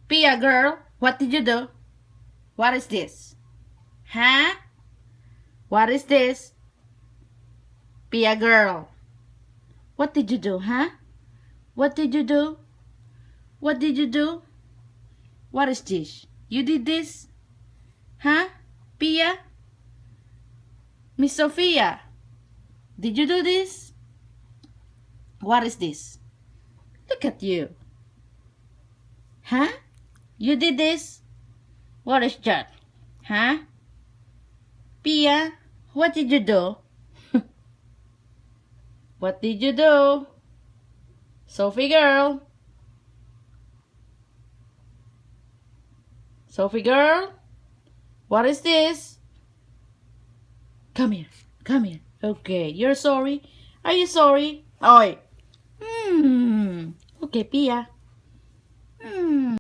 Pia girl, what did you do? What is this? Huh? What is this? Pia girl, what did you do, huh? What did you do? What did you do? What is this? You did this? Huh? Pia? Miss Sophia, did you do this? What is this? Look at you. Huh? You did this? What is that? Huh? Pia, what did you do? What did you do? Sophie girl. Sophie girl, what is this? Come here, come here. Okay, you're sorry. Are you sorry? Oi. Okay, Pia.